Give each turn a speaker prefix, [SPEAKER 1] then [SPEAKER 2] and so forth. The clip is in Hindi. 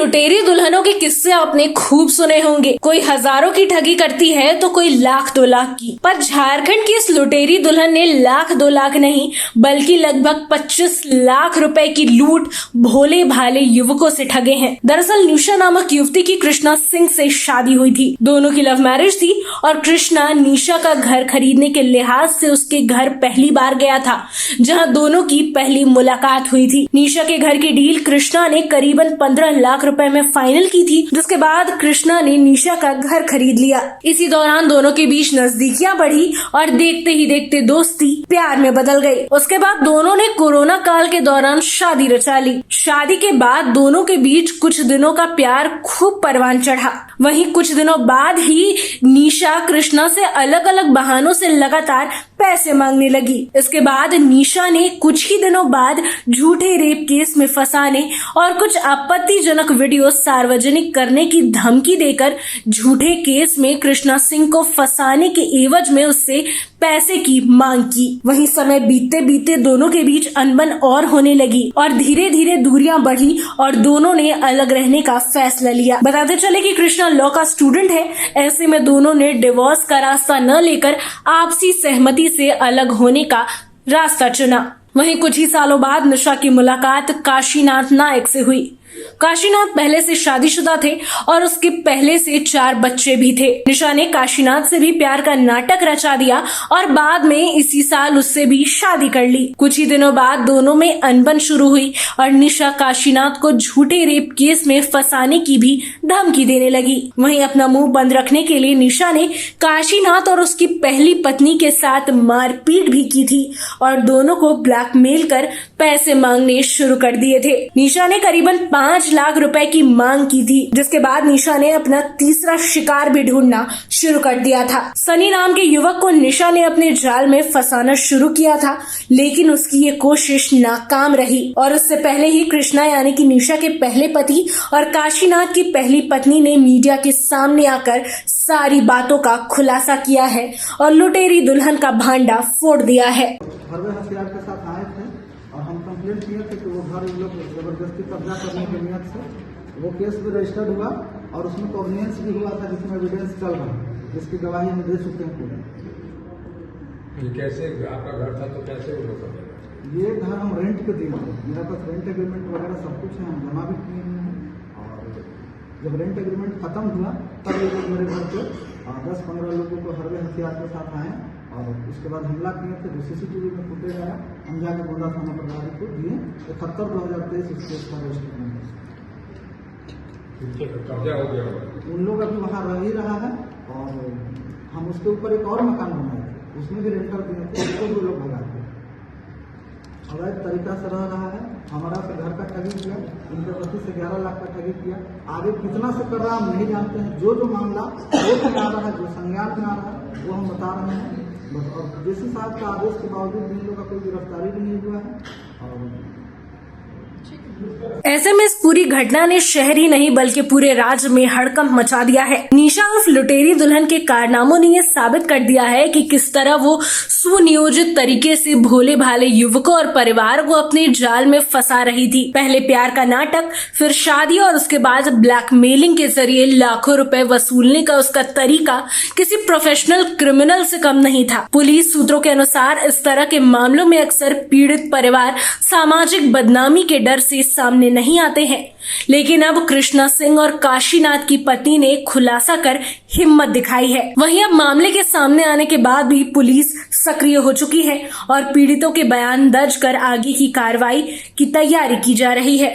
[SPEAKER 1] लुटेरी दुल्हनों के किस्से आपने खूब सुने होंगे। कोई हजारों की ठगी करती है तो कोई लाख 2 लाख की। पर झारखंड की इस लुटेरी दुल्हन ने लाख 2 लाख नहीं बल्कि लगभग 25 लाख रुपए की लूट भोले भाले युवकों से ठगे हैं। दरअसल निशा नामक युवती की कृष्णा सिंह से शादी हुई थी। दोनों की लव मैरिज थी और कृष्णा निशा का घर खरीदने के लिहाज से उसके घर पहली बार गया था, जहां दोनों की पहली मुलाकात हुई थी। निशा के घर की डील कृष्णा ने करीबन 15 लाख रुपए में फाइनल की थी, जिसके बाद कृष्णा ने निशा का घर खरीद लिया। इसी दौरान दोनों के बीच नजदीकियां बढ़ी और देखते ही देखते दोस्ती प्यार में बदल गई। उसके बाद दोनों ने कोरोना काल के दौरान शादी रचा ली। शादी के बाद दोनों के बीच कुछ दिनों का प्यार खूब परवान चढ़ा। वहीं कुछ दिनों बाद ही निशा कृष्णा से अलग अलग बहानों से लगातार पैसे मांगने लगी। इसके बाद निशा ने कुछ ही दिनों बाद झूठे रेप केस में फंसाने और कुछ आपत्तिजनक वीडियो सार्वजनिक करने की धमकी देकर झूठे केस में कृष्णा सिंह को फंसाने के एवज में उससे पैसे की मांग की। वहीं समय बीतते बीतते दोनों के बीच अनबन और होने लगी और धीरे धीरे दूरियां बढ़ी और दोनों ने अलग रहने का फैसला लिया। बताते चले कि कृष्णा लॉ का स्टूडेंट है। ऐसे में दोनों ने डिवोर्स का रास्ता न लेकर आपसी सहमति से अलग होने का रास्ता चुना। वहीं कुछ ही सालों बाद निशा की मुलाकात काशीनाथ नायक से हुई। काशीनाथ पहले से शादीशुदा थे और उसके पहले से 4 बच्चे भी थे। निशा ने काशीनाथ से भी प्यार का नाटक रचा दिया और बाद में इसी साल उससे भी शादी कर ली। कुछ ही दिनों बाद दोनों में अनबन शुरू हुई और निशा काशीनाथ को झूठे रेप केस में फंसाने की भी धमकी देने लगी। वहीं अपना मुंह बंद रखने के लिए निशा ने काशीनाथ और उसकी पहली पत्नी के साथ मारपीट भी की थी और दोनों को ब्लैकमेल कर पैसे मांगने शुरू कर दिए थे। निशा ने करीबन 5 लाख रुपए की मांग की थी, जिसके बाद निशा ने अपना तीसरा शिकार भी ढूंढना शुरू कर दिया था। सनी नाम के युवक को निशा ने अपने जाल में फंसाना शुरू किया था, लेकिन उसकी ये कोशिश नाकाम रही और उससे पहले ही कृष्णा यानी कि निशा के पहले पति और काशीनाथ की पहली पत्नी ने मीडिया के सामने आकर सारी बातों का खुलासा किया है और लुटेरी दुल्हन का भांडा फोड़ दिया है।
[SPEAKER 2] हथियार के साथ आए थे और हम कंप्लेंट किए थे कि वो घर लोग जबरदस्ती कब्जा करने की नियत से वो केस भी रजिस्टर्ड हुआ और उसमें कॉर्डिनेंस भी हुआ था, जिसमें एविडेंस चल रहा है, जिसकी गवाही हम दे चुके हैं पूरे।
[SPEAKER 3] कैसे आपका घर था तो कैसे वो लोग?
[SPEAKER 2] ये घर हम रेंट पे दिए थे। मेरा पास रेंट एग्रीमेंट वगैरह सब कुछ है, हम जमा भी किए हैं और जब रेंट एग्रीमेंट खत्म हुआ तब ये लोग मेरे घर पे 10-15 लोगों को हरवे हथियार के साथ आए और उसके बाद हमला किए थे। जो CCTV में फुटेज आया हम जाके गोंदा थाना प्रभारी को दिए। 71/2023 इस केस का रजिस्टर
[SPEAKER 3] कब्जा हो गया।
[SPEAKER 2] उन लोग अभी वहाँ रह ही रहा है और हम उसके ऊपर एक और मकान बनाए थे, उसमें भी रेंट कर दिए थे, उसको भी लोग भगा दिए। अवैध तरीका से रह रहा है, हमारा से घर का ठगी किया, उनके पति से 11 लाख का ठगी किया। आगे कितना से कर रहा हम नहीं जानते हैं। जो मामला वो आ रहा है, जो संज्ञान में आ रहा है वो हम बता रहे हैं। और डीसी साहब का आदेश के बावजूद इन लोगों का कोई गिरफ्तारी भी नहीं हुआ है और
[SPEAKER 1] ऐसे में इस पूरी घटना ने शहर ही नहीं बल्कि पूरे राज्य में हड़कंप मचा दिया है। निशा उर्फ लुटेरी दुल्हन के कारनामों ने ये साबित कर दिया है कि किस तरह वो सुनियोजित तरीके से भोले भाले युवकों और परिवार को अपने जाल में फंसा रही थी। पहले प्यार का नाटक, फिर शादी और उसके बाद ब्लैकमेलिंग के जरिए लाखों रुपए वसूलने का उसका तरीका किसी प्रोफेशनल क्रिमिनल से कम नहीं था। पुलिस सूत्रों के अनुसार इस तरह के मामलों में अक्सर पीड़ित परिवार सामाजिक बदनामी के डर से सामने नहीं आते हैं, लेकिन अब कृष्णा सिंह और काशीनाथ की पत्नी ने खुलासा कर हिम्मत दिखाई है। वहीं अब मामले के सामने आने के बाद भी पुलिस सक्रिय हो चुकी है और पीड़ितों के बयान दर्ज कर आगे की कार्रवाई की तैयारी की जा रही है।